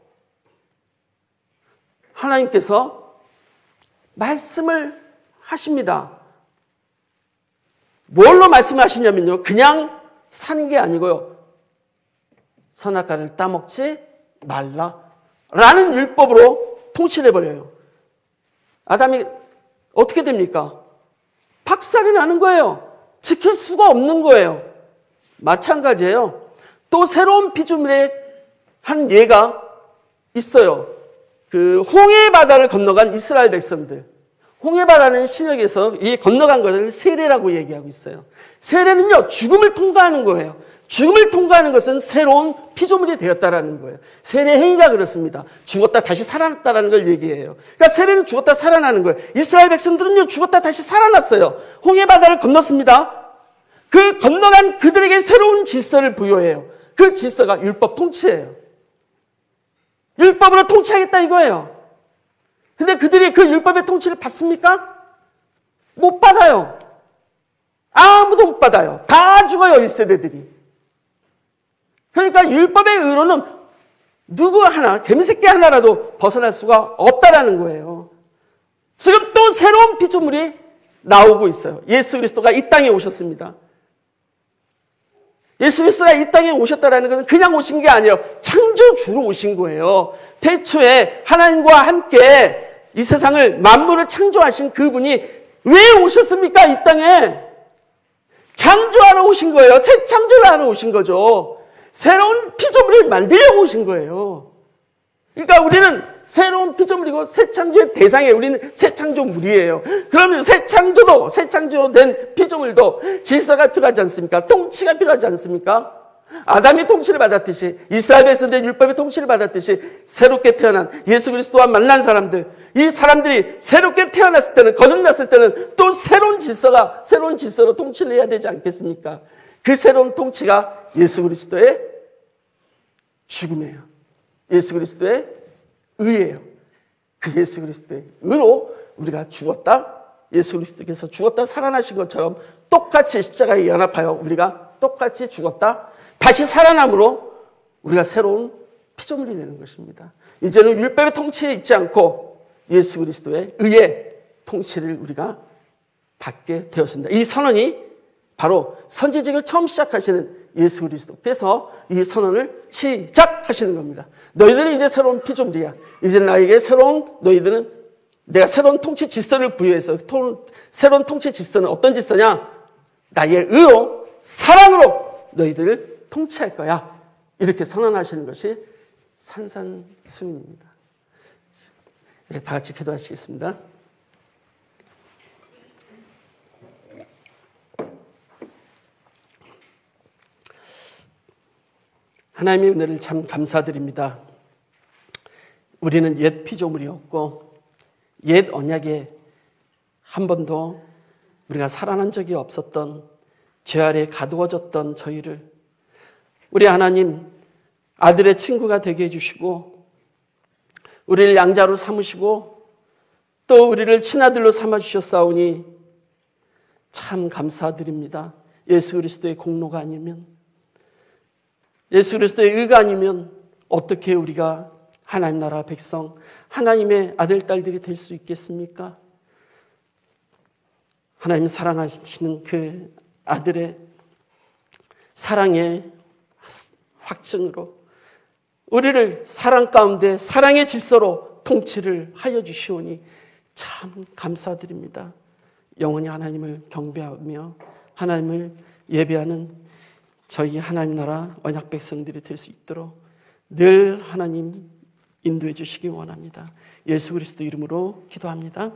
하나님께서 말씀을 하십니다. 뭘로 말씀을 하시냐면요, 그냥 사는 게 아니고요, 선악과를 따먹지 말라라는 율법으로 통치를 해버려요. 아담이 어떻게 됩니까? 박살이 나는 거예요. 지킬 수가 없는 거예요. 마찬가지예요. 또 새로운 피조물의 한 예가 있어요. 그 홍해 바다를 건너간 이스라엘 백성들. 홍해 바다는 신약에서 이 건너간 것을 세례라고 얘기하고 있어요. 세례는요, 죽음을 통과하는 거예요. 죽음을 통과하는 것은 새로운 피조물이 되었다라는 거예요. 세례 행위가 그렇습니다. 죽었다 다시 살아났다라는 걸 얘기해요. 그러니까 세례는 죽었다 살아나는 거예요. 이스라엘 백성들은요, 죽었다 다시 살아났어요. 홍해 바다를 건넜습니다. 그 건너간 그들에게 새로운 질서를 부여해요. 그 질서가 율법 통치예요. 율법으로 통치하겠다 이거예요. 근데 그들이 그 율법의 통치를 받습니까? 못 받아요. 아무도 못 받아요. 다 죽어요, 1세대들이. 그러니까 율법의 의로는 누구 하나, 개미새끼 하나라도 벗어날 수가 없다라는 거예요. 지금 또 새로운 피조물이 나오고 있어요. 예수 그리스도가 이 땅에 오셨습니다. 예수 그리스도가 이 땅에 오셨다라는 것은 그냥 오신 게 아니에요. 창조주로 오신 거예요. 태초에 하나님과 함께 이 세상을 만물을 창조하신 그분이 왜 오셨습니까? 이 땅에 창조하러 오신 거예요. 새 창조를 하러 오신 거죠. 새로운 피조물을 만들려고 오신 거예요. 그러니까 우리는 새로운 피조물이고 새 창조의 대상이에요. 우리는 새 창조물이에요. 그러면 새 창조된 피조물도 질서가 필요하지 않습니까? 통치가 필요하지 않습니까? 아담이 통치를 받았듯이, 이스라엘 백성들의 율법의 통치를 받았듯이 새롭게 태어난 예수 그리스도와 만난 사람들, 이 사람들이 새롭게 태어났을 때는, 거듭났을 때는 또 새로운 질서로 통치를 해야 되지 않겠습니까? 그 새로운 통치가 예수 그리스도의 죽음이에요. 예수 그리스도의 의예요. 그 예수 그리스도의 의로 우리가 죽었다, 예수 그리스도께서 죽었다 살아나신 것처럼 똑같이 십자가에 연합하여 우리가 똑같이 죽었다 다시 살아남으로 우리가 새로운 피조물이 되는 것입니다. 이제는 율법의 통치에 있지 않고 예수 그리스도의 의의 통치를 우리가 받게 되었습니다. 이 선언이 바로 선지직을 처음 시작하시는 예수 그리스도께서 이 선언을 시작하시는 겁니다. 너희들은 이제 새로운 피조물이야. 이제 나에게 내가 새로운 통치 질서를 부여해서, 새로운 통치 질서는 어떤 질서냐? 나의 의로, 사랑으로 너희들을 통치할 거야. 이렇게 선언하시는 것이 산상수훈입니다. 네, 다 같이 기도하시겠습니다. 하나님의 은혜를 참 감사드립니다. 우리는 옛 피조물이었고 옛 언약에 한 번도 우리가 살아난 적이 없었던 죄 아래 가두어졌던 저희를 우리 하나님 아들의 친구가 되게 해주시고 우리를 양자로 삼으시고 또 우리를 친아들로 삼아주셨사오니 참 감사드립니다. 예수 그리스도의 공로가 아니면 예수 그리스도의 의가 아니면 어떻게 우리가 하나님 나라 백성, 하나님의 아들, 딸들이 될 수 있겠습니까? 하나님 사랑하시는 그 아들의 사랑의 확증으로 우리를 사랑 가운데 사랑의 질서로 통치를 하여 주시오니 참 감사드립니다. 영원히 하나님을 경배하며 하나님을 예배하는 저희 하나님 나라 언약 백성들이 될 수 있도록 늘 하나님 인도해 주시기 원합니다. 예수 그리스도 이름으로 기도합니다.